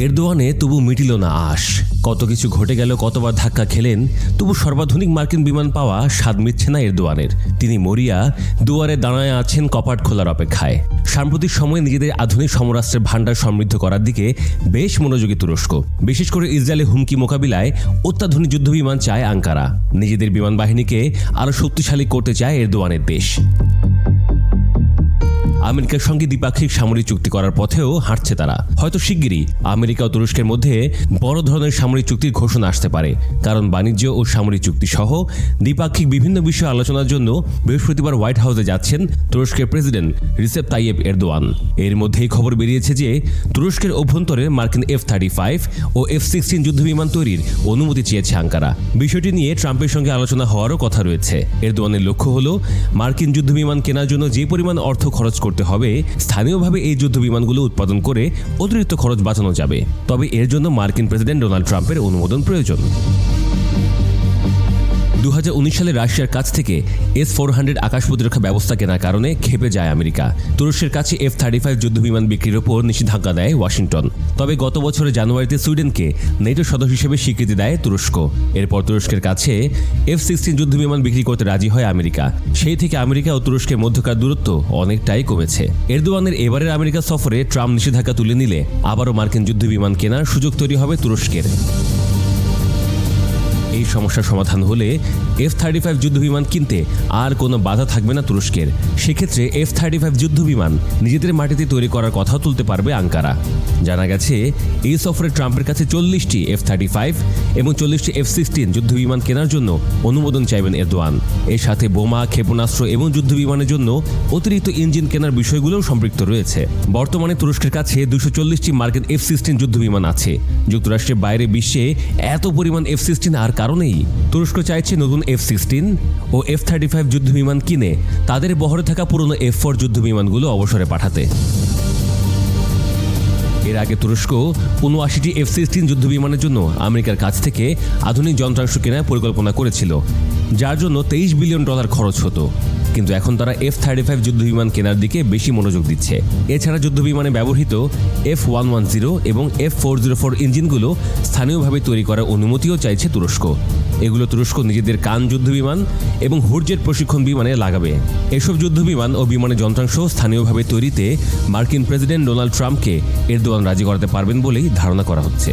এরদোয়ানে তবু মিটিল না আশ। কত কিছু ঘটে গেল, কতবার ধাক্কা খেলেন, তবু সর্বাধুনিক মার্কিন বিমান পাওয়া স্বাদ মিটছে না এরদোয়ানের। তিনি মরিয়া, দুয়ারে দাঁড়ায় আছেন কপাট খোলার অপেক্ষায়। সাম্প্রতিক সময়ে নিজেদের আধুনিক সমরাস্ত্রের ভাণ্ডার সমৃদ্ধ করার দিকে বেশ মনোযোগী তুরস্ক। বিশেষ করে ইসরায়েলের হুমকি মোকাবিলায় অত্যাধুনিক যুদ্ধবিমান চায় আঙ্কারা। নিজেদের বিমান বাহিনীকে আরও শক্তিশালী করতে চায় এরদোয়ানের দেশ। আমেরিকার সঙ্গে দ্বিপাক্ষিক সামরিক চুক্তি করার পথেও হাঁটছে তারা। হয়তো শিগগিরই আমেরিকা ও তুরস্কের মধ্যে বড় ধরনের সামরিক চুক্তির ঘোষণা আসতে পারে, কারণ বাণিজ্য ও সামরিক চুক্তি সহ দ্বিপাক্ষিক বিভিন্ন বিষয় আলোচনার জন্য বৃহস্পতিবার হোয়াইট হাউসে যাচ্ছেন তুরস্কের প্রেসিডেন্ট রিসেপ তাইয়েপ এরদোয়ান। এর মধ্যেই খবর বেরিয়েছে যে তুরস্কের অভ্যন্তরে মার্কিন F-35 ও F-16 যুদ্ধবিমান তৈরির অনুমতি চেয়েছে আঙ্কারা। বিষয়টি নিয়ে ট্রাম্পের সঙ্গে আলোচনা হওয়ারও কথা রয়েছে। এরদোয়ানের লক্ষ্য হল মার্কিন যুদ্ধবিমান কেনার জন্য যে পরিমাণ অর্থ খরচ করতে হবে, স্থানীয়ভাবে এই যুদ্ধ বিমানগুলো উৎপাদন করে অতিরিক্ত খরচ বাঁচানো যাবে। তবে এর জন্য মার্কিন প্রেসিডেন্ট ডোনাল্ড ট্রাম্পের অনুমোদন প্রয়োজন। 2019 সালে রাশিয়ার কাছ থেকে S-400 আকাশ প্রতিরক্ষা ব্যবস্থা কেনার কারণে ক্ষেপে যায় আমেরিকা। তুরস্কের কাছে F-35 যুদ্ধবিমান বিক্রির ওপর নিষেধাজ্ঞা দেয় ওয়াশিংটন। তবে গত বছরের জানুয়ারিতে সুইডেনকে নেটো সদস্য হিসেবে স্বীকৃতি দেয় তুরস্ক। এরপর তুরস্কের কাছে F-16 যুদ্ধবিমান বিক্রি করতে রাজি হয় আমেরিকা। সেই থেকে আমেরিকা ও তুরস্কের মধ্যকার দূরত্ব অনেকটাই কমেছে। এরদোয়ানের এবারের আমেরিকা সফরে ট্রাম্প নিষেধাজ্ঞা তুলে নিলে আবারও মার্কিন যুদ্ধবিমান কেনার সুযোগ তৈরি হবে তুরস্কের। এই সমস্যার সমাধান হলে F-35 যুদ্ধবিমান কিনতে আর কোনো বাধা থাকবে না তুরস্কের। সেক্ষেত্রে F-35 যুদ্ধবিমান নিজেদের মাটিতে তৈরি করার কথাও তুলতে পারবে আঙ্কারা। জানা গেছে এই সফরে ট্রাম্পের কাছে 40টি F-35 এবং 40টি F-16 যুদ্ধবিমান কেনার জন্য অনুমোদন চাইবেন এরদোয়ান। এর সাথে বোমা, ক্ষেপণাস্ত্র এবং যুদ্ধবিমানের জন্য অতিরিক্ত ইঞ্জিন কেনার বিষয়গুলোও সম্পৃক্ত রয়েছে। বর্তমানে তুরস্কের কাছে 240টি মার্কিন F-16 যুদ্ধবিমান আছে। যুক্তরাষ্ট্রের বাইরে বিশ্বে এত পরিমাণ F-16 আর কারণেই তুরস্ক চাইছে নতুন F-16 ও F-35 যুদ্ধবিমান কিনে তাদের বহরে থাকা পুরনো F-4 যুদ্ধবিমানগুলো অবসরে পাঠাতে। এর আগে তুরস্ক 79টি F-16 যুদ্ধবিমানের জন্য আমেরিকার কাছ থেকে আধুনিক যন্ত্রাংশ কেনার পরিকল্পনা করেছিল, যার জন্য $23 বিলিয়ন খরচ হতো। কিন্তু এখন তারা F-35 যুদ্ধবিমান কেনার দিকে বেশি মনোযোগ দিচ্ছে। এছাড়া যুদ্ধবিমানে ব্যবহৃত F-110 এবং F-404 ইঞ্জিনগুলো স্থানীয়ভাবে তৈরি করার অনুমতিও চাইছে তুরস্ক। এগুলো তুরস্ক নিজেদের কান যুদ্ধবিমান এবং হুরজেট প্রশিক্ষণ বিমানে লাগাবে। এসব যুদ্ধবিমান ও বিমানের যন্ত্রাংশ স্থানীয়ভাবে তৈরিতে মার্কিন প্রেসিডেন্ট ডোনাল্ড ট্রাম্পকে এরদোয়ান রাজি করাতে পারবেন বলেই ধারণা করা হচ্ছে।